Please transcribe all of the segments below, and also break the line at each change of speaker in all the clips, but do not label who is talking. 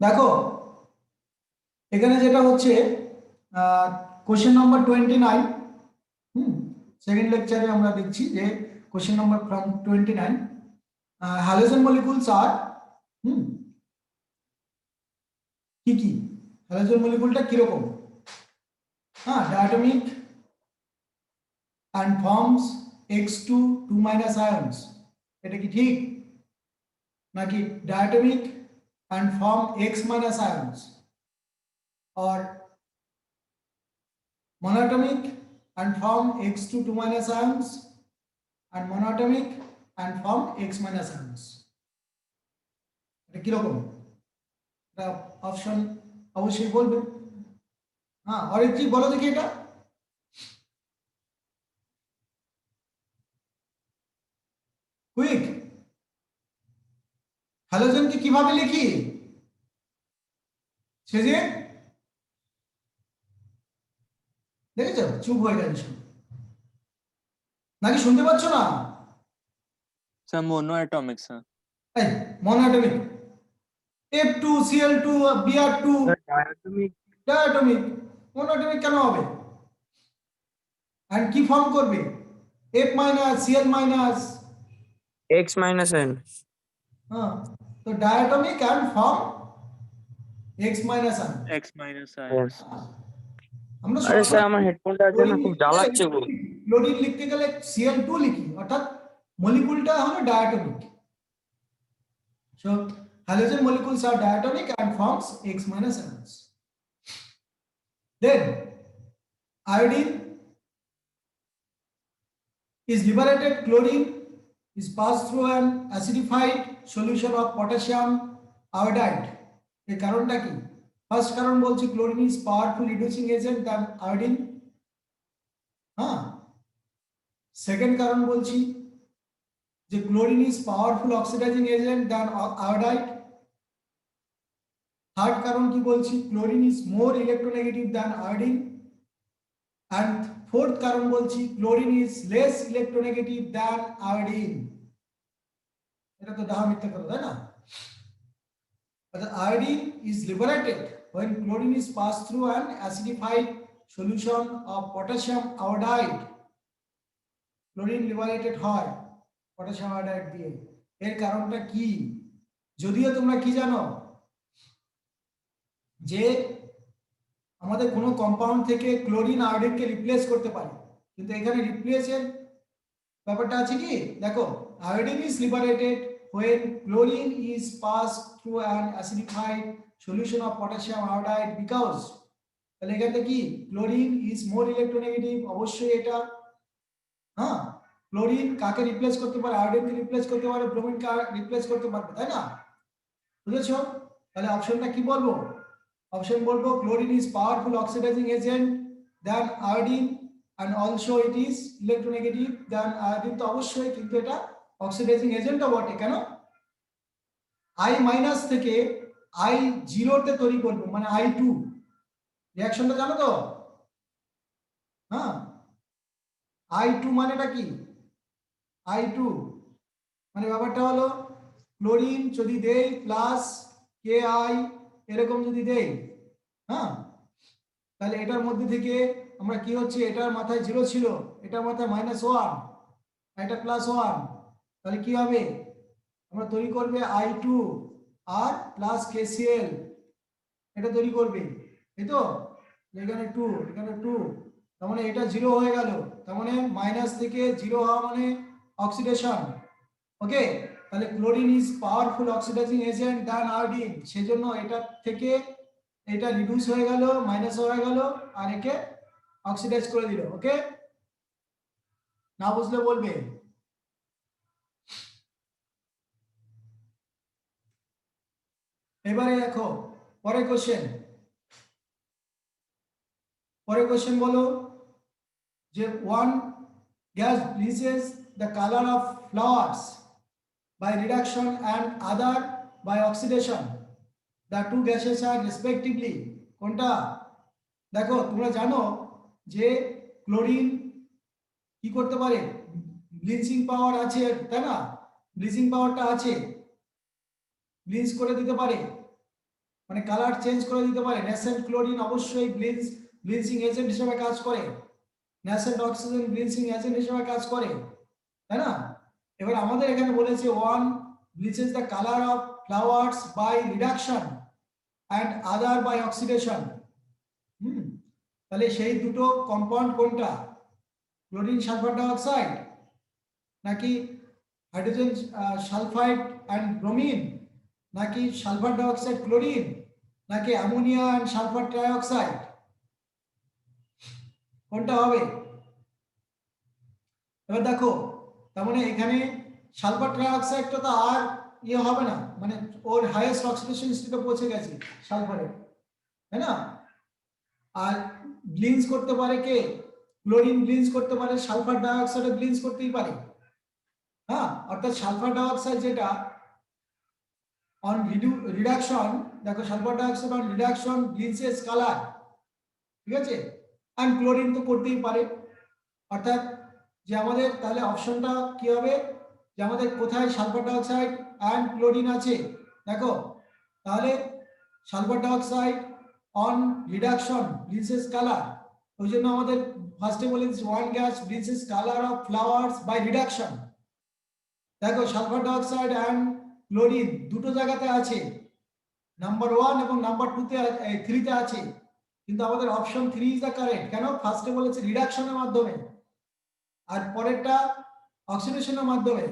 দেখো এখানে যেটা হচ্ছে কোশ্চেন নাম্বার 29। হুম, সেকেন্ড লেকচারে আমরা দেখছি যে কোশ্চেন নাম্বার 29, হ্যালোজেন মলিকুলস আর হুম কি কি হ্যালোজেন মলিকুলটা কিরকম। হ্যাঁ, diatomic and forms X2 2 minus ions, এটা কি ঠিক নাকি diatomic and form X minus ions, or monatomic and form X2 2 minus ions and monatomic and form X minus ions, এটা কি রকম? এটা অপশন অবশ্যই বলবে। হ্যাঁ, অরিত্রী বলো দেখি এটা। কুইক, হ্যালোজেনকে কিভাবে লিখি? সেজে দেখেছো চুপ হয়ে গেছে শুনে, নাকি শুনতে পাচ্ছ না?
Sir monoatomic sir.
এই মনোঅ্যাটমিক, F2Cl2 Br2
डायटोमिक
ডায়াটমিক, মনোঅ্যাটমিক কেন হবে? এন্ড কি ফর্ম করবে? F minus Cl minus.
X minus N।
হ্যাঁ, তো diatomic and form X minus ion.
X minus ions.
আমরা
আরে স্যার
সবসময়
আমার হেডফোনটা আছে না, খুব জ্বালাচ্ছে গো।
ক্লোরিন লিখতে গেলে Cl2 লিখি, অর্থাৎ মলিকুলটা হলো diatomic. So halogen molecules are diatomic and forms X minus ions. Then iodine is liberated, chlorine is passed through an acidified solution of potassium iodide. এই কারণটা কি? ফার্স্ট কারণ বলছি chlorine is powerful reducing agent than iodine. হ্যাঁ, second কারণ বলছি যে chlorine is powerful oxidising agent than iodide. Third কারণ কি বলছি, chlorine is more electronegative than iodine. and fourth কারণ বলছি chlorine is less electronegative than iodine. এটা তো ডাহা মিথ্যা কথা, তাই না? Iodine is liberated when chlorine is passed through an acidified solution of potassium iodide. Chlorine liberated হয় potassium iodide দিয়ে। এর কারণটা কি? যদিও তোমরা কি জানো যে আমাদের কোনো কম্পাউন্ড থেকে ক্লোরিন আয়োডিনকে রিপ্লেস করতে পারে, কিন্তু এখানে রিপ্লেসের ব্যাপারটা আছে কি? দেখো, iodine is liberated when chlorine is passed through an acidified solution of potassium iodide because, তাহলে এখানে কি ক্লোরিন ইজ মোর ইলেকট্রোনেগেটিভ, অবশ্যই এটা। হ্যাঁ, ক্লোরিন কাকে রিপ্লেস করতে পারে? আয়োডিনকে রিপ্লেস করতে পারে, ব্রোমিনকে রিপ্লেস করতে পারবে, তাই না? বুঝেছো? তাহলে অপশনটা কি বলবো? অপশন বলবো chlorine is powerful oxidising agent than iodine and also it is electronegative than iodine, তো অবশ্যই, কিন্তু এটা অক্সিডাইজিং এজেন্টও বটে। কেন? I মাইনাস থেকে I0 তে তৈরি করব, মানে I2 রিঅ্যাকশনটা জানো তো? হ্যাঁ, I2 মানেটা কি? I2 মানে ব্যাপারটা হলো ক্লোরিন যদি দেই প্লাস Ki এরকম যদি দেই, হ্যাঁ, তাহলে এটার মধ্যে থেকে আমরা কি হচ্ছে, এটার মাথায় 0 ছিল, এটার মাথায় -1, এটা +1, তাহলে কি হবে? আমরা তৈরি করবে I2 আর প্লাস KCl, এটা তৈরি করবে, এই তো। এখানে 2, এখানে 2, তার মানে এটা 0 হয়ে গেল, তার মানে মাইনাস থেকে 0 হওয়া মানে অক্সিডেশন। ওকে, তাহলে chlorine is powerful oxidising agent than iodine, সেজন্য এটা থেকে এটা রিডিউস হয়ে গেল, মাইনাস হয়ে গেল, আর একে অক্সিডাইজ করে দিল। ওকে, না বুঝলে বলবে। এবারে দেখো পরের কোশ্চেন। পরের কোশ্চেন বলো যে one gas bleaches the color of flowers by reduction and other by oxidation. The two gases are respectively কোনটা? দেখো তোমরা জানো যে ক্লোরিন কি করতে পারে, ব্লিচিং পাওয়ার আছে, তাই না? ব্লিচিং পাওয়ারটা আছে, ব্লিচ করে দিতে পারে। মানে কালার চেঞ্জ করে দিতে পারে। ন্যাসেন্ট ক্লোরিন অবশ্যই ব্লিচিং এজেন্ট হিসেবে কাজ করে, ন্যাসেন্ট অক্সিজেন ব্লিচিং এজেন্ট হিসেবে কাজ করে, তাই না? এবার আমাদের এখানে বলেছে one bleaches the colour of flowers by reduction and other by oxidation. তাহলে সেই দুটো কম্পাউন্ড কোনটা? ক্লোরিন সালফার ডাইঅক্সাইড নাকি হাইড্রোজেন সালফাইড অ্যান্ড ব্রোমিন, নাকি সালফার ডাইঅক্সাইড ক্লোরিন, নাকি অ্যামোনিয়া অ্যান্ড সালফার ট্রাইঅক্সাইড? কোনটা হবে? এবার দেখো, তার মানে এখানে সালফার ট্রাইঅক্সাইডটা তো আর ইয়ে হবে না, মানে ওর হাইয়েস্ট অক্সিডেশন স্টেটে পৌঁছে গেছে সালফারে, তাই না? আর ব্লিঞ্চ করতে পারে কে? ক্লোরিন ব্লিঞ্চ করতে পারে, সালফার ডাইঅক্সাইড ব্লিঞ্চ করতেই পারে। হ্যাঁ, অর্থাৎ সালফার ডাইঅক্সাইড যেটা অন রিডাকশন, দেখো sulphur dioxide on reduction bleaches colour, ঠিক আছে? অ্যান্ড ক্লোরিন তো করতেই পারে। অর্থাৎ যে আমাদের তাহলে অপশনটা কি হবে, যে আমাদের কোথায় সালফার ডাইঅক্সাইড অ্যান্ড ক্লোরিন আছে? দেখো তাহলে sulphur dioxide on reduction bleaches colour, ওই জন্য আমাদের ফার্স্টে বলে দিচ্ছি one gas bleaches colour of flowers by reduction. দেখো সালফার ডাইঅক্সাইড অ্যান্ড ক্লোরিন দুটো জায়গাতে আছে, নাম্বার 1 এবং নাম্বার 3 তে আছে, কিন্তু আমাদের অপশন 3 ইজ দ্য কারেক্ট। কেন? ফার্স্টে বলেছে রিডাকশনের মাধ্যমে আর পরেরটা অক্সিডেশনের মাধ্যমে,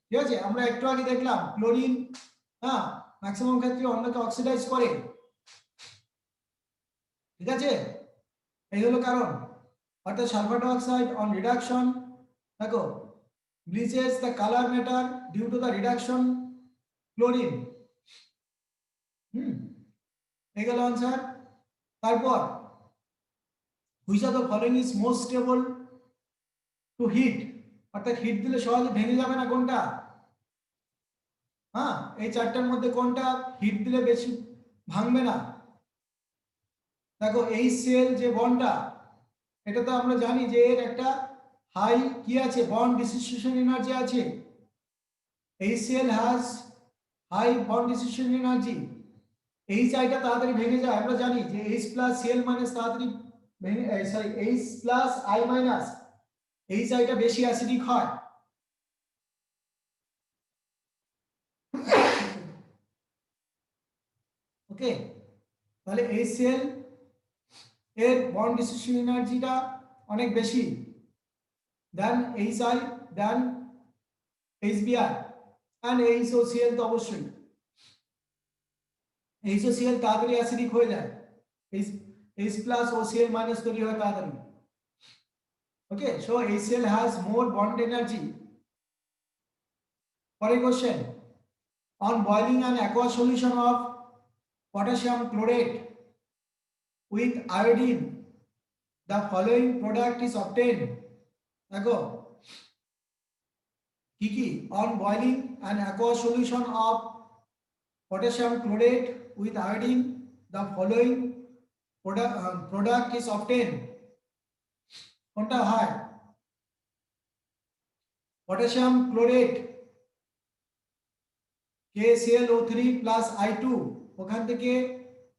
ঠিক আছে? আমরা একটু আগে দেখলাম ক্লোরিন হ্যাঁ ম্যাক্সিমাম ক্ষেত্রে অন্যকে অক্সিডাইজ করে, ঠিক আছে? এই হলো কারণ। অর্থাৎ সালফার ডাইঅক্সাইড অন রিডাকশন, দেখো bleaches the colour matter due to the reduction chlorine. এই গেল আনসার। তারপর which of the following is most stable to heat, অর্থাৎ হিট দিলে সহজে ভেঙে যাবে না কোনটা? হ্যাঁ, এই চারটার মধ্যে কোনটা হিট দিলে বেশি ভাঙবে না? দেখো এই সেল যে বন্ডটা, এটা তো আমরা জানি যে এর একটা হাই কি আছে, বন্ড ডিসোসিয়েশন এনার্জি আছে। HCl has high bond dissociation energy. H আইটা তাড়াতাড়ি ভেঙে যায়, আমরা জানি যে H প্লাস Cl মাইনাস তাড়াতাড়ি ভেঙে, sorry H plus I minus H আইটা বেশি অ্যাসিডিক হয়। ওকে, তাহলে HCl এর বন্ড ডিসোসিয়েশন এনার্জিটা অনেক বেশি দেন HI then HBr and HOCl তো অবশ্যই। HOCl তাড়াতাড়ি অ্যাসিডিক হয়ে যায়, H plus OCl minus তৈরি হয় তাড়াতাড়ি। Okay, so HCl has more bond energy. পরের question, on boiling an aqueous solution of potassium chlorate with iodine the following product is obtained. দেখো কি কি? on boiling an aqueous solution of potassium chlorate with iodine the following product is obtained. কোনটা হয়? Potassium chlorate KClO3 plus I2, ওখান থেকে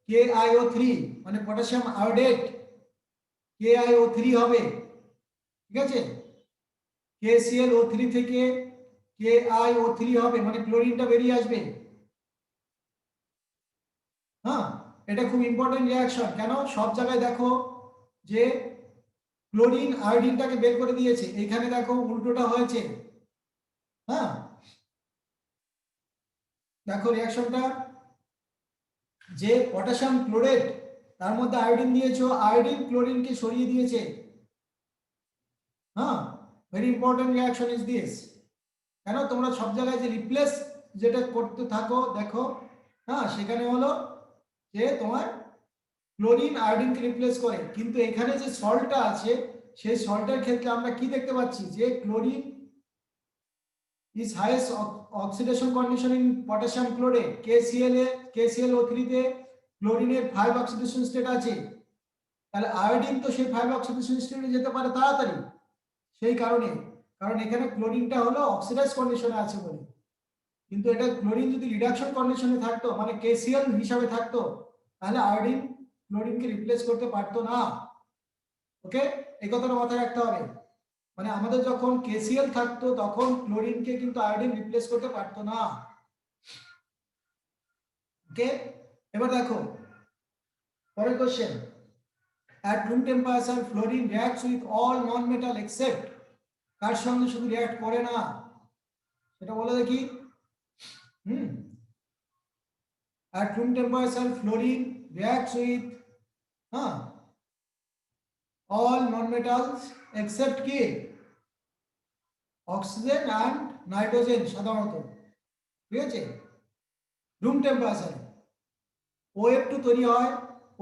KiO3 মানে potassium iodate KiO3 হবে, ঠিক আছে? KClO3 থেকে KiO3 হবে, মানে ক্লোরিনটা বেরিয়ে আসবে। হ্যাঁ, এটা খুব ইম্পর্টেন্ট রিঅ্যাকশন। কেন? সব জায়গায় দেখো যে ক্লোরিন আয়োডিনটাকে বের করে দিয়েছে, এখানে দেখো উল্টোটা হয়েছে। হ্যাঁ, দেখো রিঅ্যাকশনটা, যে পটাশিয়াম ক্লোরেট তার মধ্যে আয়োডিন দিয়েছো, আয়োডিন ক্লোরিনকে সরিয়ে দিয়েছে। হ্যাঁ, very important reaction is this. কেন? তোমরা সব জায়গায় যে রিপ্লেস যেটা করতে থাকো দেখো, হ্যাঁ সেখানে হলো যে তোমার ক্লোরিন আয়োডিনকে রিপ্লেস করে, কিন্তু এখানে যে সল্টটা আছে সেই সল্টের ক্ষেত্রে আমরা কি দেখতে পাচ্ছি, যে chlorine is highest oxidation condition in potassium chlorate. KClO3 তে ক্লোরিনের 5 অক্সিডেশন স্টেট আছে, তাহলে আয়োডিন তো সেই 5 অক্সিডেশন স্টেটে যেতে পারে তাড়াতাড়ি, সেই কারণে, কারণ এখানে ক্লোরিনটা হলো অক্সিডাইজ কন্ডিশনে আছে বলে। কিন্তু এটা ক্লোরিন যদি রিডাকশন কন্ডিশনে থাকতো, মানে KCl হিসাবে থাকতো, তাহলে আয়োডিন ক্লোরিনকে রিপ্লেস করতে পারতো না। ওকে, এই কথাটা মাথায় রাখতে হবে। মানে আমাদের যখন KCl থাকতো তখন ক্লোরিনকে কিন্তু আয়োডিন রিপ্লেস করতে পারতো না। ওকে, এবার দেখো পরের question. At room temperature, fluorine reacts with all non-metal except কার সঙ্গে শুধু রিঅ্যাক্ট করে না সেটা বলে দেখি। At room temperature, fluorine reacts with all non-metals except কি অক্সিজেন অ্যান্ড নাইট্রোজেন সাধারণত, ঠিক আছে। রুম টেম্পারেচারে OF2 তৈরি হয়,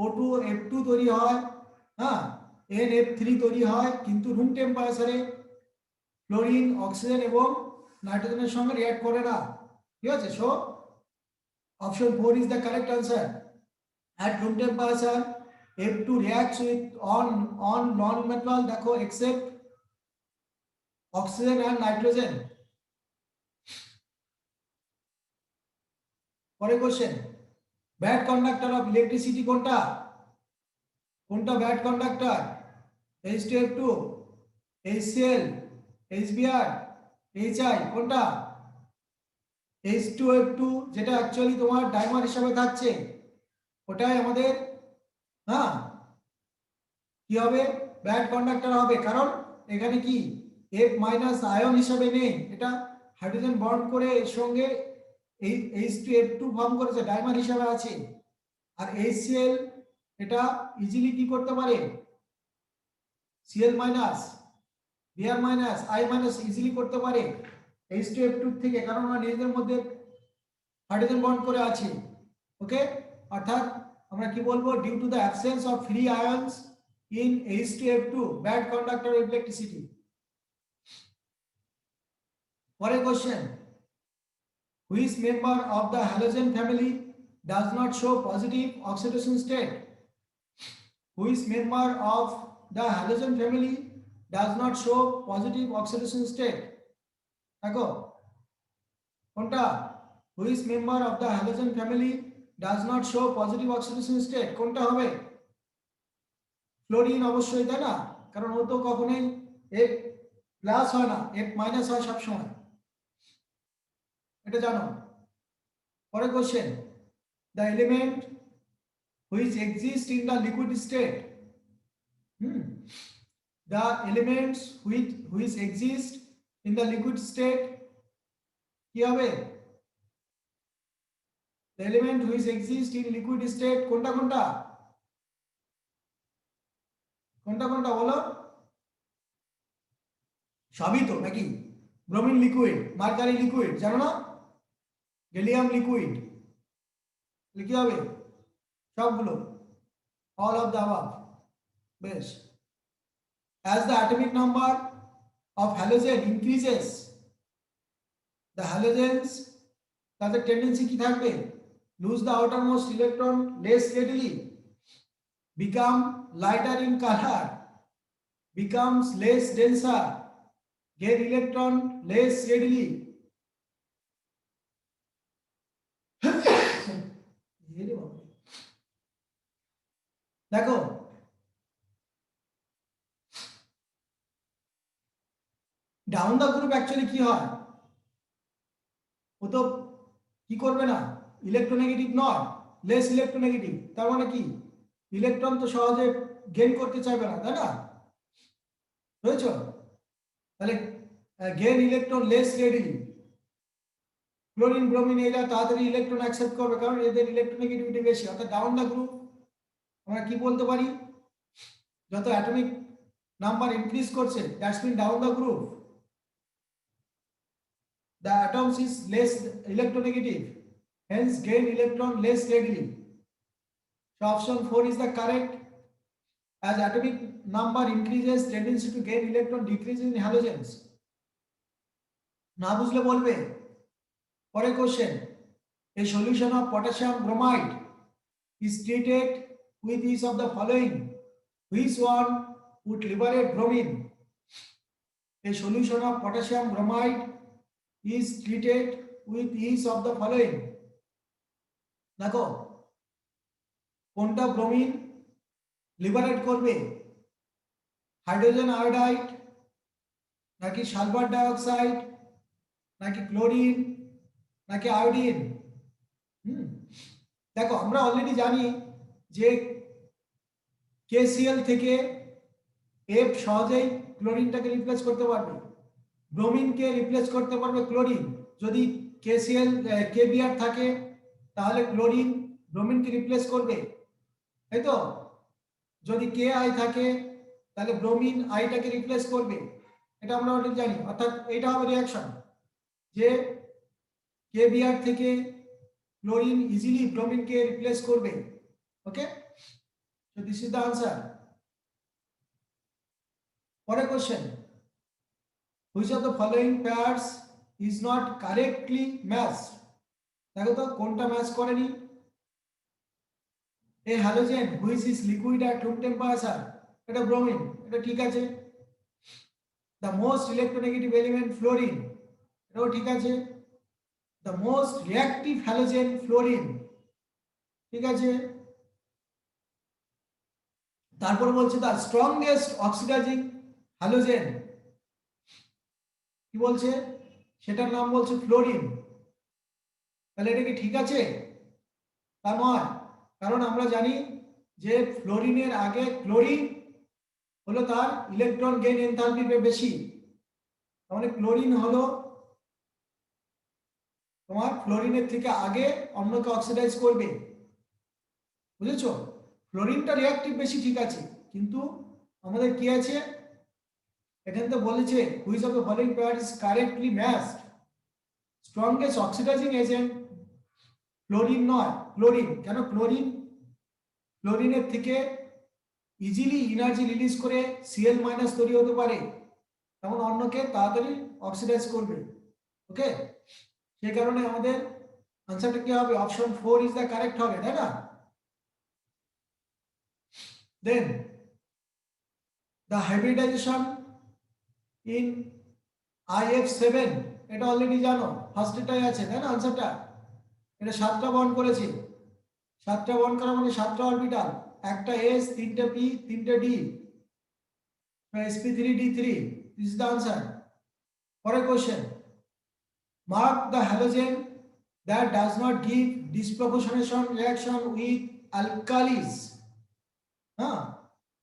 O2 F2 তৈরি হয়, NF3 তৈরি হয়, কিন্তু রুম টেম্পারেচারে ক্লোরিন অক্সিজেন এবং নাইট্রোজেনের সঙ্গে রিঅ্যাক্ট করে না, ঠিক আছে। So option 4 is the correct answer. At room temperature, F2 reacts with on non-metal দেখো except oxygen and nitrogen. পরের question, bad conductor of electricity কোনটা? কোনটা bad conductor? H2F2, HCl, HBr, HI, কোনটা? H2F2 যেটা অ্যাকচুয়ালি তোমার dimer হিসাবে থাকছে ওটাই আমাদের কি হবে ব্যাড কন্ডাক্টর হবে, কারণ এখানে কি F মাইনাস আয়ন হিসাবে নেই, এটা হাইড্রোজেন বন্ড করে এর সঙ্গে এই H2F2 ফর্ম করেছে, ডাইমার হিসাবে আছে। আর HCl এটা ইজিলি কি করতে পারে Cl minus Br minus I minus easily করতে পারে H2F2 থেকে, কারণ ওরা নিজেদের মধ্যে হাইড্রোজেন বন্ড করে আছে। ওকে, অর্থাৎ আমরা কি বলবো, due to the absence of free ions in H2F2, bad conductor of electricity. For a question, which member of the halogen family does not show positive oxidation state? Which member of the halogen family does not show positive oxidation state? দেখো কোনটা? Which member of the halogen family does not show positive oxidation state? কোনটা হবে? Fluorine অবশ্যই, তাই না, কারণ ও তো কখনোই F প্লাস হয় না, F মাইনাস হয় সব সময়, এটা জানো। পরের question, the element which exist in the liquid state, the elements which exist in the liquid state কি হবে? The element which exist in liquid state কোনটা কোনটা কোনটা কোনটা বলো? সবই তো নাকি? ব্রোমিন লিকুইড, মার্কারি লিকুইড জানো না, গ্যালিয়াম লিকুইড, কি হবে? সবগুলো, all of the above. বেশ, as the atomic number of halogen increases, the halogens তাদের টেন্ডেন্সি কি থাকবে? lose the outermost electron less readily, become lighter in color, becomes less denser, gain electron less readily. দেখো down the group actually কি হয়, ও তো কি করবে না, ইলেকট্রোনেগেটিভ নয়, লেস ইলেকট্রোনেগেটিভ, তার মানে কি ইলেকট্রন তো সহজে গেইন করতে চাইবে না, তাই না? বুঝেছো? তাহলে gain electron less readily, chlorine bromine এরা তাড়াতাড়ি ইলেকট্রন অ্যাকসেপ্ট করবে কারণ এদের ইলেকট্রোনেগেটিভিটি বেশি। অর্থাৎ ডাউন দা গ্রুপ আমরা কি বলতে পারি, যত অ্যাটমিক নাম্বার ইনক্রিজ করছে that's mean down the group the atoms is less electronegative, hence gain electron less readily. So option 4 is the correct. As atomic number increases, tendency to gain electron decreases in halogens. না বুঝলে বলবে। পরের question, a solution of potassium bromide is treated with each of the following. Which one would liberate bromine? A solution of potassium bromide is treated with each of the following. দেখো কোনটা bromine liberate করবে, hydrogen iodide নাকি sulphur dioxide নাকি chlorine নাকি iodine? দেখো আমরা already জানি যে KCl থেকে F সহজেই ক্লোরিনটাকে রিপ্লেস করতে পারবে, ব্রোমিনকে রিপ্লেস করতে পারবে ক্লোরিন। যদি KCl KBr থাকে তাহলে ক্লোরিন ব্রোমিনকে রিপ্লেস করবে, তাই তো? যদি KI থাকে তাহলে ব্রোমিন আইটাকে রিপ্লেস করবে, এটা আমরা অলরেডি জানি। অর্থাৎ এটা হবে রিঅ্যাকশন যে KBr থেকে ক্লোরিন ইজিলি ব্রোমিনকে রিপ্লেস করবে। ওকে, so this is the answer. পরের question, which of the following pairs is not correctly matched? দেখো তো কোনটা ম্যাচ করেনি। a halogen which is liquid at room temperature, এটা ব্রোমিন, এটা ঠিক আছে। the most electronegative element fluorine, এটাও ঠিক আছে। the most reactive halogen fluorine, ঠিক আছে। তারপর বলছে the strongest oxidizing halogen, কি বলছে সেটার নাম বলছে ফ্লোরিন। তাহলে এটা কি ঠিক আছে? তা নয়, কারণ আমরা জানি যে ফ্লোরিনের আগে ক্লোরিন হলো তার ইলেকট্রন গেইন এনথালপি বেশি, তাহলে ক্লোরিন হলো তোমার ফ্লোরিনের থেকে আগে অন্যকে অক্সিডাইজ করবে, বুঝেছো? ফ্লোরিনটা রিঅ্যাক্টিভ বেশি ঠিক আছে, কিন্তু আমাদের কি আছে এখানে তো বলেছে which of the following pair is correctly matched? strongest oxidizing agent fluorine নয়, ক্লোরিন। কেন ক্লোরিন? ক্লোরিনের থেকে ইজিলি এনার্জি রিলিজ করে Cl মাইনাস তৈরি হতে পারে, তখন অন্যকে তাড়াতাড়ি অক্সিডাইজ করবে। ওকে, সেই কারণে আমাদের আনসারটা কি হবে? অপশন 4 ইজ দ্য কারেক্ট হবে, তাই না? দেন দ্য হাইব্রিডাইজেশন ইন IF7, এটা অলরেডি জানো, ফার্স্টেটাই আছে, তাই না? আনসারটা এটা 7টা বন্ড করেছে, 7টা বন্ড করা মানে 7টা অরবিটাল, একটা S, 3টে P, 3টে D, sp3d3, this is the answer. পরের question, mark the halogen that does not give disproportionation reaction with alkalis. হ্যাঁ,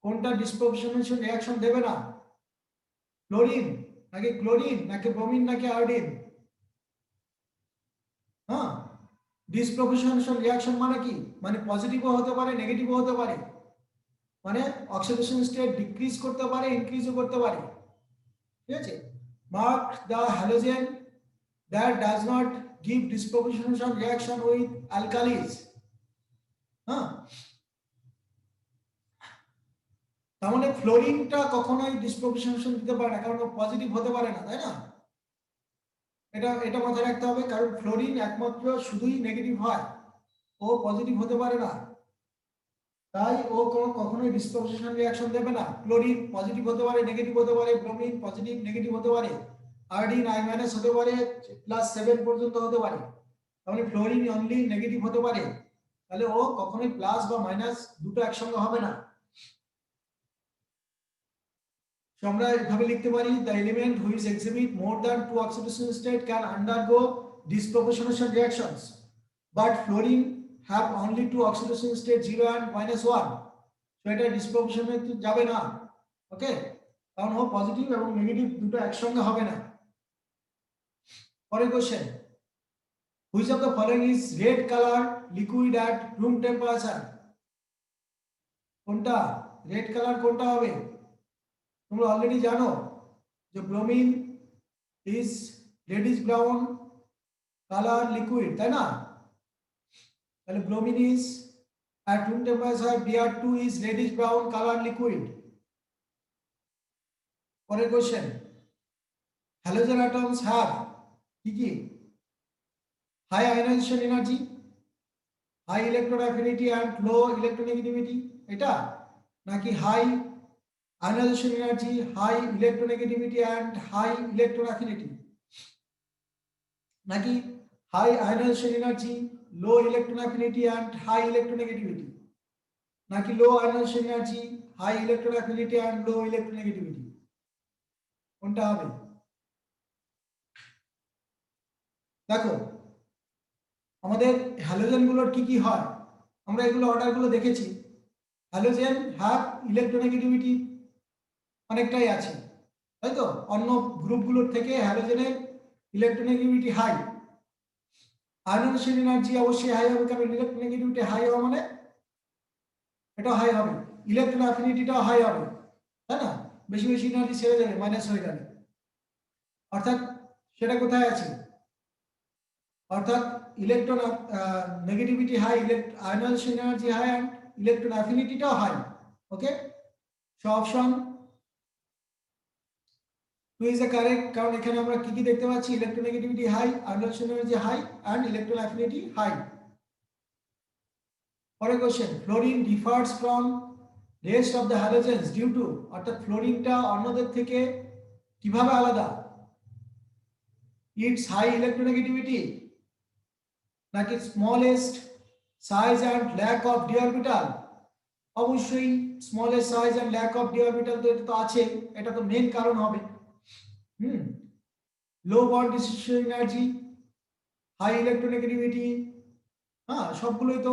কোনটা ডিসপ্রপোর্শনেশন রিঅ্যাকশন দেবে না? ফ্লোরিন নাকি ক্লোরিন নাকি ব্রোমিন নাকি আয়োডিন? হ্যাঁ, ডিসপ্রপোর্শনেশন রিঅ্যাকশন মানে কি? মানে পজিটিভও হতে পারে নেগেটিভও হতে পারে, মানে অক্সিডেশন স্টেট ডিক্রিজ করতে পারে ইনক্রিজও করতে পারে, ঠিক আছে? Mark the halogen that does not give disproportionation reaction with alkalis. হ্যাঁ, তার মানে ফ্লোরিনটা কখনোই ডিসপ্রপোর্শনেশন দিতে পারে না, কারণ পজিটিভ হতে পারে না, তাই না? এটা মাথায় রাখতে হবে, কারণ ফ্লোরিন একমাত্র শুধুই নেগেটিভ হয়, ও পজিটিভ হতে পারে না, তাই ও কখনোই ডিসপ্রপোর্শনেশন রিঅ্যাকশন দেবে না। ক্লোরিন পজিটিভ হতে পারে নেগেটিভ হতে পারে, ব্রোমিন পজিটিভ নেগেটিভ হতে পারে, আয়োডিন I- হতে পারে, +7 পর্যন্ত হতে পারে, তাহলে ফ্লোরিন অনলি নেগেটিভ হতে পারে, তাহলে ও কখনোই প্লাস বা মাইনাস দুটো একসঙ্গে হবে না। আমরা এভাবে লিখতে পারি the element which exhibit more than 2 oxidation state can undergo disproportionation reactions, but fluorine have only 2 oxidation state 0 and -1, so এটা ডিসপ্রপোর্শনেট যাবে না। ওকে, কারণ ও পজিটিভ এবং নেগেটিভ দুটো একসঙ্গে হবে না। পরের question, which of the following is red color liquid at room temperature? কোনটা রেড কালার কোনটা হবে? তোমরা অলরেডি জানো যে bromine is radish brown colour liquid, তাই না? তাহলে bromine is at room temperature, Br2 is reddish brown color liquid. পরের কোশ্চেন, halogen atoms have কি? high ionization energy, high electron affinity and low electronegativity, এটা নাকি high ionization energy, high electronegativity and high electron affinity, নাকি high ionization energy, low electron affinity and high electronegativity? নাকি low ionisation energy, high electron affinity and low electronegativity, কোনটা হবে? দেখো আমাদের halogen গুলোর কি কি হয়, আমরা এগুলো অর্ডার গুলো দেখেছি। হ্যালোজেন হ্যাভ ইলেকট্রোনেগেটিভিটি অনেকটাই আছে, তাই তো? অন্য গ্রুপগুলোর থেকে হ্যালোজেনের ইলেকট্রোনেগেটিভিটি হাই। আয়নাইজেশন এনার্জি অবশ্যই হাই হবে, কারণ ইলেকট্রোনেগেটিভিটি হাই হওয়া মানে এটা হাই হবে, ইলেকট্রন অ্যাফিনিটিটাও হাই হবে, তাই না? বেশি বেশি এনার্জি ছেড়ে যাবে, মাইনাস হয়ে যাবে, অর্থাৎ সেটা কোথায় আছে? অর্থাৎ electron negativity high, ionisation energy high and electron অ্যাফিনিটিটাও high. Okay, so option 2 is the correct, কারণ এখানে আমরা কি কি দেখতে পাচ্ছি? Electronegativity high, ionisation energy high and electron affinity high. পরের question, fluorine differs from rest of the halogens due to, অর্থাৎ ফ্লোরিনটা অন্যদের থেকে কিভাবে আলাদা? ইটস হাই ইলেকট্রোনেগেটিভিটি, নাকি smallest size and lack of d orbital? অবশ্যই smallest size and lack of d orbital, তো এটা তো আছে, এটা তো মেন কারণ হবে। Low bond dissociation energy, high electronegativity, হ্যাঁ সবগুলোই তো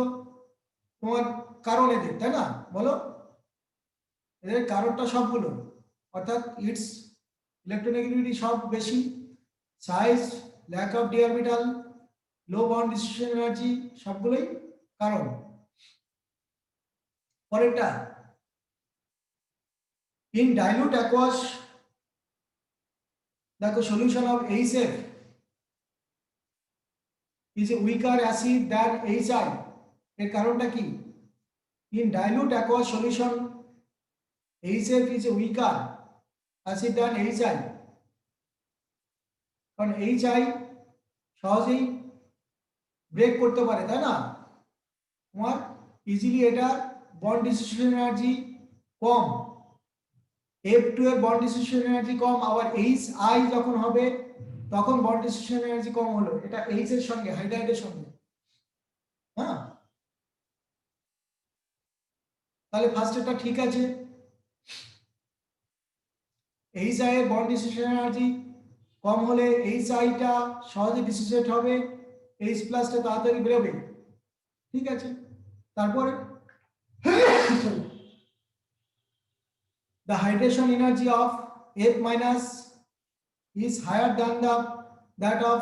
তোমার কারণ এদের, তাই না? বলো, এদের কারণটা সবগুলো, অর্থাৎ ইটস ইলেকট্রোনেগেটিভিটি সব বেশি, size, lack of d orbital, low bond dissociation energy, সবগুলোই কারণ। পরেরটা, ইন ডাইলুট অ্যাকোয়াস, দেখো solution of HF is a weaker acid than HI, এর কারণটা কি? In dilute aqueous solution HF is a weaker acid than HI, কারণ HI সহজেই break করতে পারে, তাই না? তোমার ইজিলি এটা বন্ড ডিসোসিয়েশন এনার্জি কম, F2 এর বন্ড ডিসোসিয়েশন এনার্জি কম, আবার HI যখন হবে তখন বন্ড ডিসোসিয়েশন এনার্জি কম হলো, এটা H এর সঙ্গে, হাইড্রাইডের সঙ্গে। হ্যাঁ, তাহলে ফার্স্ট এটা ঠিক আছে, HI এর বন্ড ডিসোসিয়েশন এনার্জি কম হলে HI টা সহজে ডিসোসিয়েট হবে, H প্লাসটা তাড়াতাড়ি বেরোবে, ঠিক আছে। তারপরে the hydration energy of F minus is higher than that of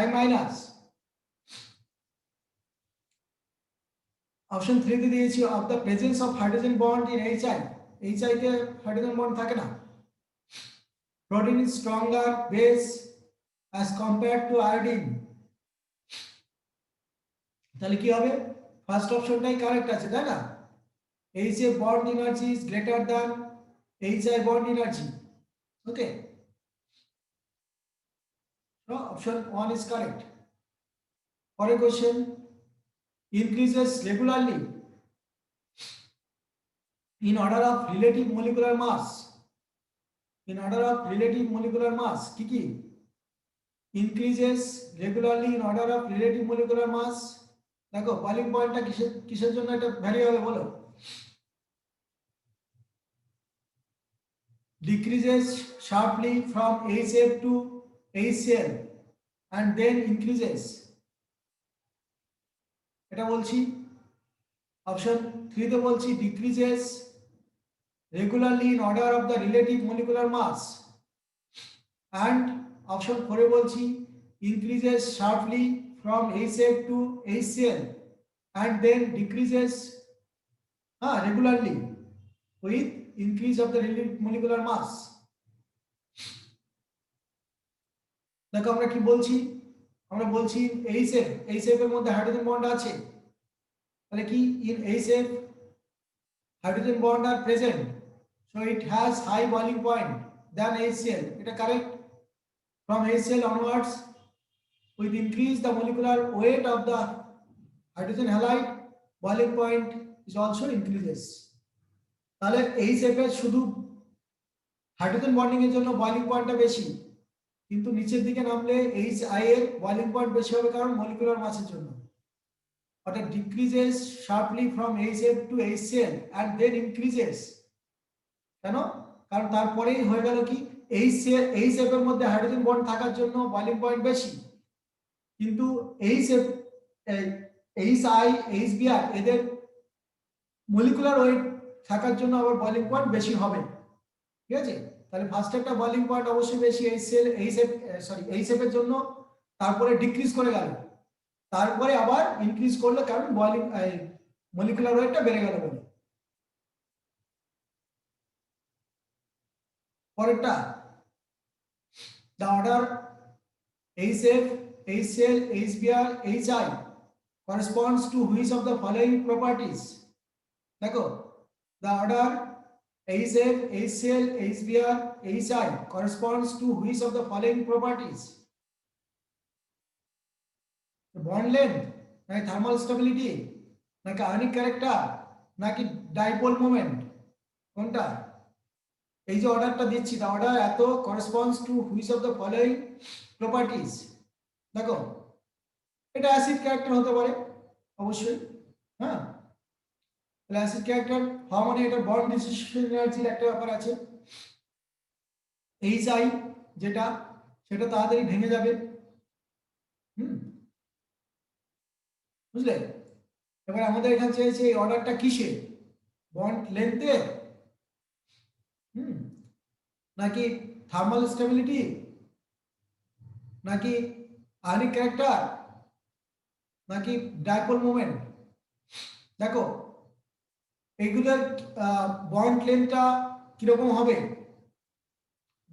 I minus. Option 3 তে দিয়েছি, of the presence of hydrogen bond in HI, HI তে হাইড্রোজেন বন্ড থাকে না। Protein is stronger base as compared to iodine, তাহলে কি হবে? First অপশনটাই correct আছে, তাই না? HF bond energy is greater than HI bond energy. Okay, so option 1 is correct. For a question, increases regularly in order of relative molecular mass, in order of relative molecular mass কি কি? increases regularly in order of relative molecular mass, দেখো boiling পয়েন্টটা কিসের জন্য এটা vary হবে বলো? decreases sharply from HF to HCl and then increases, এটা বলছি। অপশন 3 তে বলছি decreases regularly in order of the relative molecular mass, and option 4 এ বলছি increases sharply from HF to HCl and then decreases regularly with increase of the relative molecular mass। দেখো আমরা কি বলছি? আমরা বলছি HF এর মধ্যে হাইড্রোজেন বন্ড আছে, তাহলে কি in HF hydrogen bond are present, so it has high boiling point than HCl, এটা correct. from HCl onwards, with increase the molecular weight of the hydrogen halide, boiling point is also increases, তাহলে HF এর শুধু hydrogen bonding এর জন্য boiling পয়েন্টটা বেশি, কিন্তু নিচের দিকে নামলে HI এর বয়লিং পয়েন্ট বেশি হবে, কারণ মলিকুলার মাসের জন্য। অর্থাৎ decreases sharply from HF to HCl and then increases, কেন? কারণ তারপরেই হয়ে গেল কি HF এর মধ্যে হাইড্রোজেন বন্ড থাকার জন্য বয়লিং পয়েন্ট বেশি, কিন্তু HF HI HBr এদের মলিকুলার ওয়েট থাকার জন্য আবার বয়লিং পয়েন্ট বেশি হবে, ঠিক আছে? তাহলে ফার্স্ট একটা বয়লিং পয়েন্ট অবশ্যই বেশি HF এর জন্য, তারপরে ডিক্রিজ করে গেল, তারপরে আবার ইনক্রিজ করলো, কারণ বয়লিং মলিকুলার ওয়েটটা বেড়ে গেল বলে। পরেরটা, the order HF HCl HBr HI corresponds to which of the following properties? দেখো, the order HF HCl HBr HI corresponds to which of the following properties? bond length, নাকি thermal stability, নাকি ionic character, নাকি dipole moment, কোনটা? এই যে অর্ডারটা দিচ্ছি, the order এত corresponds to which of the following properties? দেখো, এটা অ্যাসিড ক্যারেক্টার হতে পারে অবশ্যই, হ্যাঁ। তাহলে অ্যাসিড ক্যারেক্টার হওয়া মানে এটা বন্ড ডিসোসিয়েশন এনার্জির একটা ব্যাপার আছে। HI যেটা, সেটা তাড়াতাড়ি ভেঙে যাবে, বুঝলে? এবার আমাদের এখানে চেয়েছে এই অর্ডারটা কিসে, বন্ড লেন্থে, নাকি থার্মাল স্টেবিলিটি, নাকি আয়নিক ক্যারেক্টার, নাকি ডাইপোল মোমেন্ট? দেখো, এগুলোর বন্ড লেন্থটা কিরকম হবে,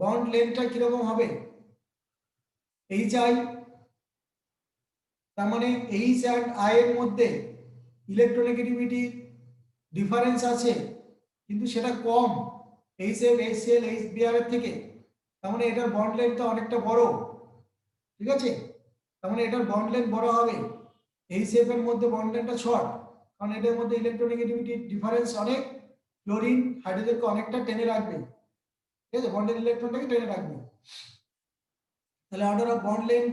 বন্ড লেন্থটা কিরকম হবে? HI, তার মানে H and I এর মধ্যে ইলেকট্রোনেগেটিভিটি ডিফারেন্স আছে, কিন্তু সেটা কম HF HCl HBr এর থেকে, তার মানে এটার বন্ড লেন্থটা অনেকটা বড়, ঠিক আছে? তার মানে এটার বন্ড লেন্থ বড় হবে। HF এর মধ্যে বন্ড লেন্থটা শর্ট, কারণ এটার মধ্যে ইলেকট্রোনেগেটিভিটি ডিফারেন্স অনেক, ক্লোরিন হাইড্রোজেনকে অনেকটা টেনে রাখবে, ঠিক আছে? বন্ডের ইলেকট্রনটাকে টেনে রাখবে। তাহলে অর্ডার অফ বন্ড লেন্থ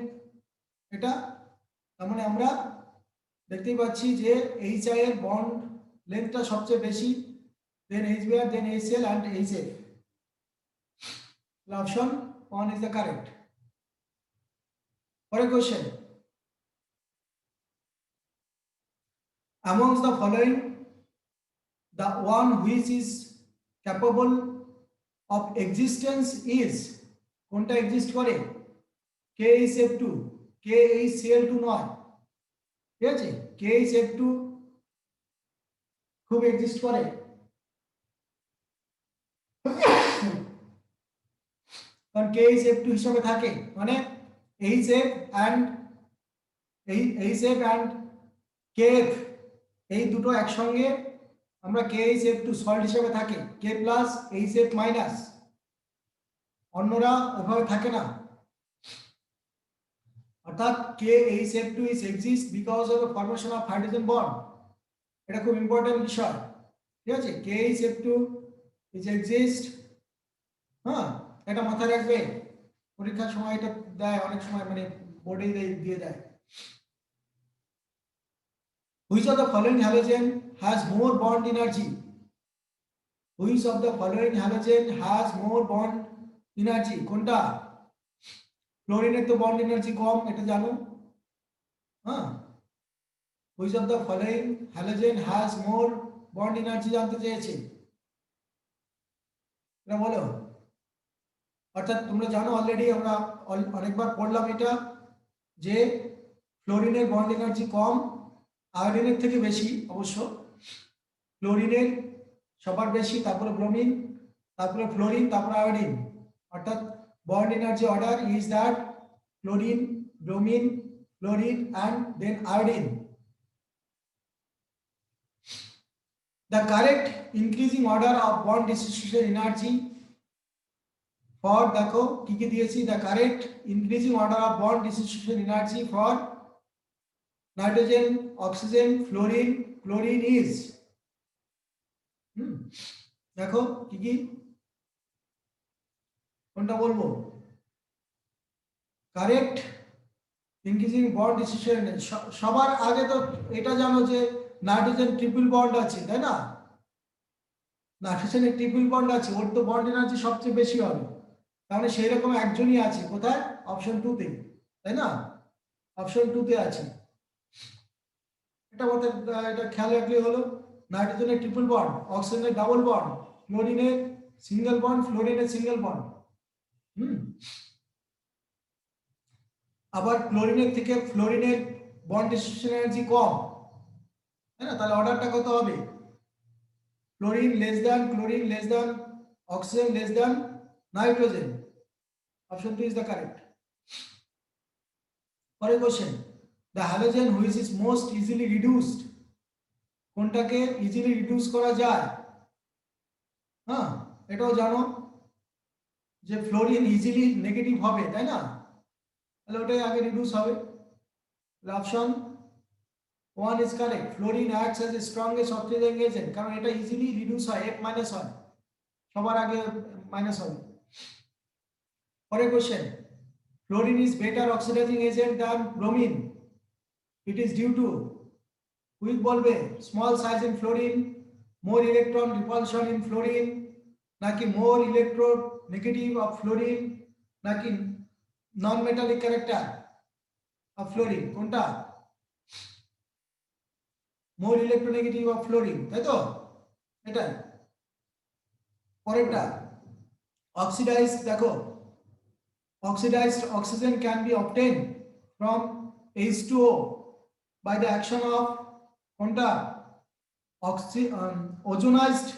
এটা, তার মানে আমরা দেখতেই পাচ্ছি যে HI এর বন্ড লেন্থটা সবচেয়ে বেশি, then HBr, then HCl and HF. Option 1 is the correct. For a question, amongst the following, the one which is capable of existence is, কোনটা এক্সিস্ট করে? KHF2, KHCl2 নয়, ঠিক আছে? KHF2 খুব এক্সিস্ট করে, কারণ KHF2 হিসাবে থাকে, মানে HF and KF এই দুটো একসঙ্গে আমরা KHF2 সল্ট হিসাবে থাকে, K প্লাস HF মাইনাস, অন্যরা ওভাবে থাকে না। অর্থাৎ KHF2 is exist because of the formation of hydrogen bond, এটা খুব ইম্পর্টেন্ট বিষয়, ঠিক আছে? KHF2 is exist, হ্যাঁ, এটা মাথায় রাখবে, পরীক্ষার সময় এটা দেয় অনেক সময়, মানে বোর্ডে দিয়ে দেয়। Which of the following halogen has more bond energy? Which of the following halogen has more bond energy? কোনটা? ক্লোরিনের তো বন্ড এনার্জি কম, এটা জানো, হ্যাঁ। Which of the following halogen has more bond energy জানতে চেয়েছে, এটা বলো। অর্থাৎ তোমরা জানো অলরেডি, আমরা অনেকবার পড়লাম এটা, যে ফ্লোরিনের বন্ড এনার্জি কম, আয়োডিনের থেকে বেশি অবশ্য, ক্লোরিনের সবার বেশি, তারপরে ব্রোমিন, তারপরে ফ্লোরিন, তারপরে আয়োডিন। অর্থাৎ bond energy order is that chlorine, bromine, fluorine and then iodine. The correct increasing order of bond dissociation energy for, দেখো কি কি দিয়েছি, the correct increasing order of bond dissociation energy for nitrogen, oxygen, fluorine, chlorine is, দেখো কি কি, কোনটা বলবো? Correct increasing bond decision সবার আগে তো এটা জানো যে নাইট্রোজেন ট্রিপল বন্ড আছে, তাই না? নাইট্রোজেনের ট্রিপল বন্ড আছে, ওর তো বন্ড এনার্জি সবচেয়ে বেশি হবে। তাহলে সেই রকম একজনই আছে, কোথায়? অপশন 2 তে, তাই না? অপশন 2 তে আছে। এটা বলতে এটা খেয়াল রাখলে হলো, নাইট্রোজেনের ট্রিপল বন্ড, অক্সিজেনের ডাবল বন্ড, ক্লোরিনের সিঙ্গেল বন্ড, ফ্লোরিনের সিঙ্গেল বন্ড। আবার ক্লোরিনের থেকে ফ্লোরিনের বন্ড ডিস্ট্রিবিউশন এনার্জি কম, তাই না? তাহলে অর্ডারটা কত হবে? Chlorine less than oxygen less than nitrogen. Option 2 is the correct. পরের question, the halogen which is most easily reduced, কোনটাকে ইজিলি রিডিউস করা যায়? হ্যাঁ, এটাও জানো যে ফ্লোরিন ইজিলি নেগেটিভ হবে, তাই না? তাহলে ওটাই আগে রিডিউস হবে। Option 1 is correct. Fluorine acts as the strongest oxidizing agent, কারণ এটা ইজিলি রিডিউস হয়, F মাইনাস হয়, সবার আগে মাইনাস হবে। পরের question, fluorine is better oxidizing agent than bromine. It is due to, quick বলবে, small size in fluorine, more electron repulsion in fluorine, নাকি more electrode negative of fluorine, নাকি non metallic character of fluorine? কোনটা? More electronegative of fluorine, তাই তো? এটাই। পরেরটা, oxidise, দেখো oxidized oxygen can be obtained from H2O by the action of কোনটা? ozonized,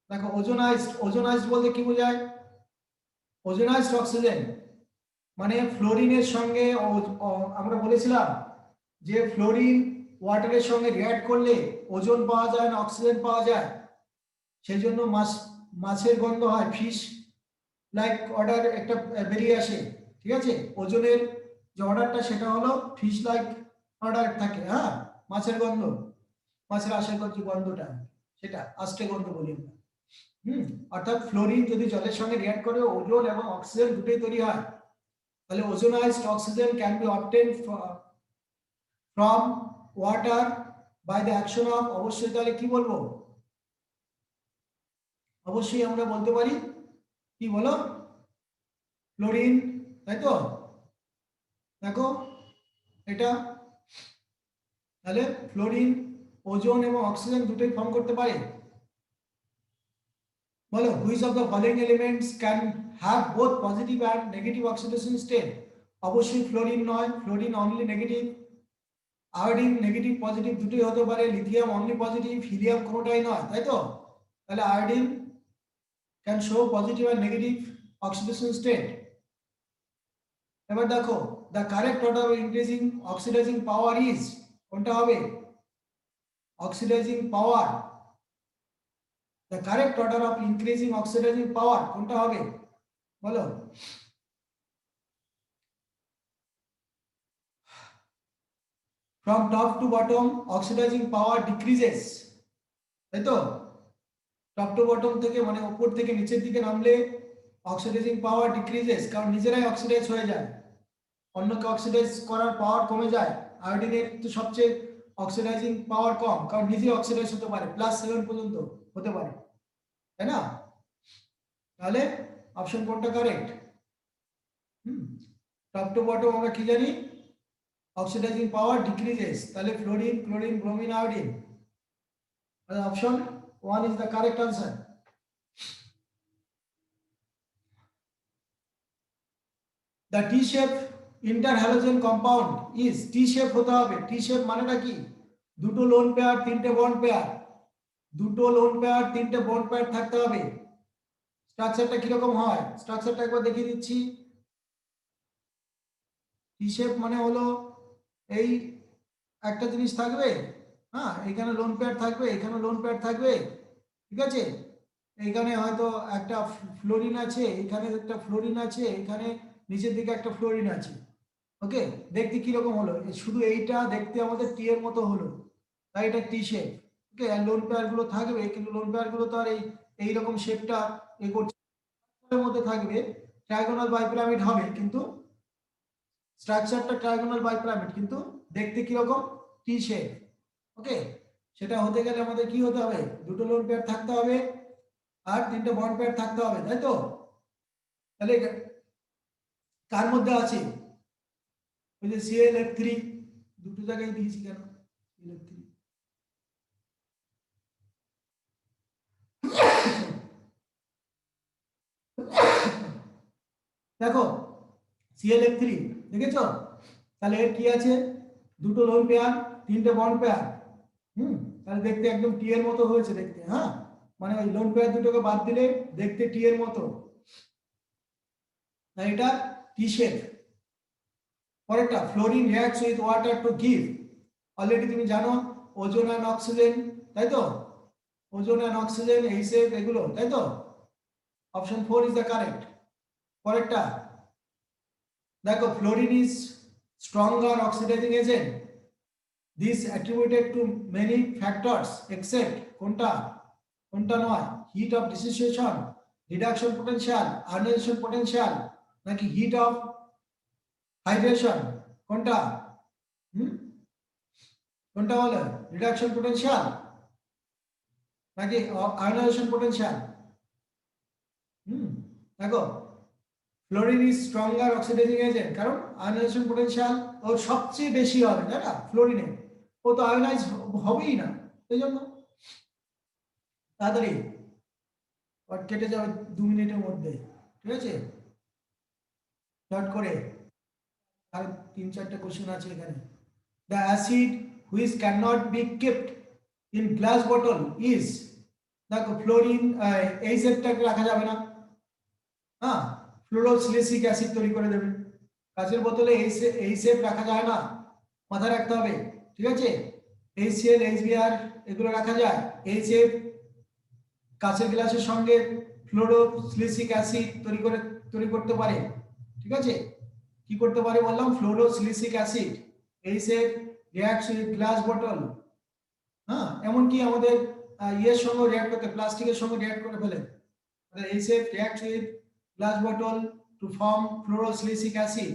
দেখো ওজোনাইজড বলতে কি বোঝায়? ওজোনাইজড অক্সিজেন মানে ফ্লোরিনের সঙ্গে আমরা বলেছিলাম যে ফ্লোরিন ওয়াটারের সঙ্গে রিঅ্যাক্ট করলে ওজোন পাওয়া যায় না অক্সিজেন পাওয়া যায়, সেই জন্য মাছের গন্ধ হয়, ফিশ লাইক অর্ডার একটা বেরিয়ে আসে, ঠিক আছে? ওজনের যে অর্ডারটা সেটা হলো ফিশ লাইক অর্ডার থাকে, হ্যাঁ, মাছের গন্ধ, মাছের আশের যে গন্ধটা, সেটা আষ্টে গন্ধ বলি আমরা। অর্থাৎ ফ্লোরিন যদি জলের সঙ্গে রিঅ্যাক্ট করে ওজোন এবং অক্সিজেন দুটোই তৈরি হয়, তাহলে ozonised oxygen can be obtained from water by the action of, অবশ্যই তাহলে কি বলবো? অবশ্যই আমরা বলতে পারি কি বলো? ফ্লোরিন, তাই তো? দেখো এটা, তাহলে ফ্লোরিন ওজোন এবং অক্সিজেন দুটোই ফর্ম করতে পারে। বলো, which of the following elements can have both positive and negative oxidation state? অবশ্যই ফ্লোরিন নয়, fluorine only negative. Iodine negative positive দুটোই হতে পারে, লিথিয়াম অনলি পজিটিভ, হিলিয়াম কোনোটাই নয়, তাই তো? তাহলে iodine can show positive and negative oxidation state. এবার দেখো, the correct order of increasing oxidising power is, কোনটা হবে? Oxidising power, the correct order of increasing oxidising power কোনটা হবে? বলো। From top to bottom oxidising power decreases, তাই তো? Top to bottom থেকে মানে উপর থেকে নিচের দিকে নামলে অক্সিডাইজিং পাওয়ার ডিক্রিজেস, কারণ নিজেরাই অক্সিডাইজ হয়ে যায়, অন্যকে অক্সিডাইজ করার পাওয়ার কমে যায়। আয়োডিনের তো সবচেয়ে অক্সিডাইজিং পাওয়ার কম, কারণ নিজে অক্সিডাইজ হতে পারে, +7 পর্যন্ত হতে পারে, তাই না? তাহলে অপশন কোনটা কারেক্ট? টপ টু বটম আমরা কি জানি? অক্সিডাইজিং পাওয়ার ডিক্রিজেস, তাহলে fluorine, chlorine, bromine, iodine. Option 1 is the correct answer. The T-shape interhalogen compound is, T-shape হতে হবে। T-shape মানেটা কি? দুটো লোন পেয়ার, তিনটে বন্ড পেয়ার, দুটো লোন পেয়ার, তিনটে বন্ড পেয়ার থাকতে হবে। স্ট্রাকচারটা কিরকম হয়? স্ট্রাকচারটা একবার দেখিয়ে দিচ্ছি। T-shape মানে হলো এই একটা জিনিস থাকবে, হ্যাঁ, এখানে লোন পেয়ার থাকবে, এখানে লোন পেয়ার থাকবে, ঠিক আছে? এইখানে হয়তো একটা ফ্লোরিন আছে, এখানে একটা ফ্লোরিন আছে, এখানে নিচের দিকে একটা ফ্লোরিন আছে। ওকে, দেখতে কিরকম হলো? শুধু এইটা দেখতে আমাদের টি এর মতো হলো, তাই এটা টি শেপ। ওকে, আর লোন পেয়ার গুলো থাকবে, কিন্তু লোন পেয়ার গুলো তো আর এইরকম শেপটা এর মধ্যে থাকবে, ট্রায়াগোনাল বাইপিরামিড হবে, কিন্তু স্ট্রাকচারটা ট্রায়াগোনাল বাইপিরামিড কিন্তু দেখতে কি রকম টি শেপ। ওকে, সেটা হতে গেলে আমাদের কি হতে হবে, দুটো লোন পেয়ার থাকতে হবে আর তিনটে বন্ড পেয়ার থাকতে হবে, তাই তো? তাহলে কার মধ্যে আছে ওই যে ClF3, দুটো জায়গায় দিয়েছি কেন ClF3, দেখো ClF3 দেখেছো? তাহলে এর কি আছে, দুটো লোন পেয়ার তিনটে বন্ড পেয়ার। তাহলে দেখতে একদম টি এর মতো হয়েছে দেখতে। হ্যাঁ, মানে ওই লোন পেয়ার দুটোকে বাদ দিলে দেখতে টি এর মতো, তাই এটা টি শেপ। পরেরটা, fluorine reacts with water to give, already তুমি জানো ওজোন এন্ড অক্সিজেন, তাই তো? ওজোন এন্ড অক্সিজেন এই শেপ এগুলো, তাই তো? Option 4 is the correct. পরেরটা দেখো, fluorine is stronger oxidising agent, this attributed to many factors except কোনটা, কোনটা নয়, heat of dissociation, reduction potential, ionisation potential, নাকি হিট অফ হাইড্রেশন, কোনটা? কোনটা বলে, রিডাকশন পোটেনশিয়াল নাকি আয়োনাইজেশন পোটেনশিয়াল? দেখো fluorine is stronger oxidising agent, কারণ আয়োনাইজেশন পোটেনশিয়াল ওর সবচেয়ে বেশি হবে, তাই না? ফ্লোরিনে ও তো আয়োনাইজ হবেই না, সেই জন্য তাড়াতাড়ি কেটে যাবে 2 মিনিটের মধ্যে, ঠিক আছে? শর্ট করে আর 3-4টা কোশ্চেন আছে এখানে। The acid which can not be kept in glass bottle is, দেখো ফ্লোরিন এই সেটটাকে রাখা যাবে না, হ্যাঁ, ফ্লোরোসিলিসিক অ্যাসিড তৈরি করে দেবে। কাঁচের বোতলে এই সেট রাখা যায় না, মাথায় রাখতে হবে, ঠিক আছে? HCl HBr এগুলো রাখা যায়, এই সেট কাঁচের গ্লাসের সঙ্গে ফ্লোরোসিলিসিক অ্যাসিড তৈরি করতে পারে, ঠিক আছে? কি করতে পারে বললাম, ফ্লোরোসিলিসিক অ্যাসিড, এই set reacts with glass bottle, হ্যাঁ, এমনকি আমাদের ইয়ের সঙ্গে রিঅ্যাক্ট করতে, প্লাস্টিকের সঙ্গে রিঅ্যাক্ট করে ফেলে, এই set reacts with glass bottle to form fluorosilicic acid.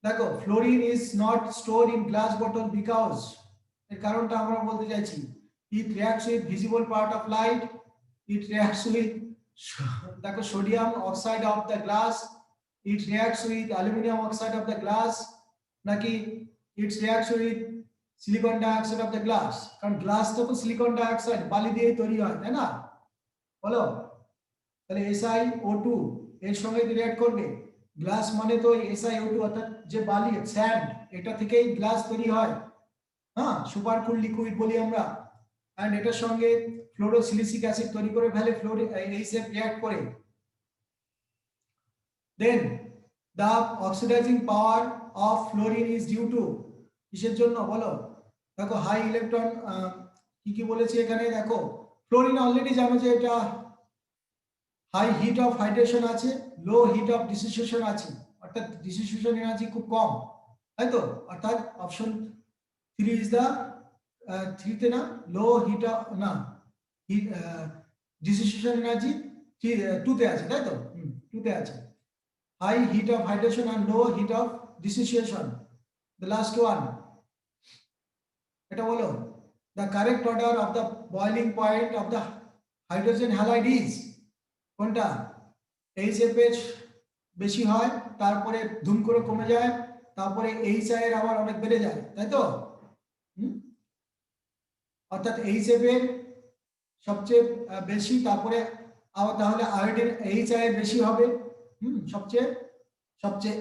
দেখো fluorine is not stored in glass bottle because, এর কারণটা আমরা বলতে চাইছি, it reacts with visible part of light, it reacts with দেখো sodium oxide of the glass, it reacts with aluminum oxide of the glass, নাকি it reacts with silicon dioxide of the glass, কারণ glass তো silicon dioxide বালি দিয়ে তৈরি হয়, তাই না? বলো, তাহলে SiO2 এর সঙ্গে রিঅ্যাক্ট করবে, গ্লাস মানে তো SiO2 অর্থাৎ যে বালি স্যান্ড, এটা থেকেই গ্লাস তৈরি হয়, হ্যাঁ, সুপার কুল লিকুইড বলি আমরা, এন্ড এটার সঙ্গে ফ্লোরোসিলিসিক অ্যাসিড তৈরি করে ফেলে, এই সেট রিঅ্যাক্ট করে। Then the oxidising power of fluorine is due to, কিসের জন্য বলো? দেখো হাই ইলেকট্রন, কি বলেছি এখানে, দেখো ফ্লোরিন অলরেডি জানো যে এটা হাই হিট অফ হাইড্রেশন আছে, লো হিট অফ ডিসোসিয়েশন আছে, অর্থাৎ ডিসোসিয়েশন এনার্জি খুব কম, তাই তো? অর্থাৎ অপশন 3 ইজ দা 3 তে না, লো হিট অফ না, ডিসোসিয়েশন এনার্জি 2 তে আছে, তাই তো? 2 তে আছে, high heat of hydration and low heat of dissociation. The last one, এটা বলো, the correct order of the boiling point of the hydrogen halide is, কোনটা? HF বেশি হয়, তারপরে ধুম করে কমে যায়, তারপরে HI এর আবার অনেক বেড়ে যায়, তাই তো? অর্থাৎ HF এর সবচেয়ে বেশি, তারপরে আবার তাহলে আয়োডিন HI এর বেশি হবে, সবচেয়ে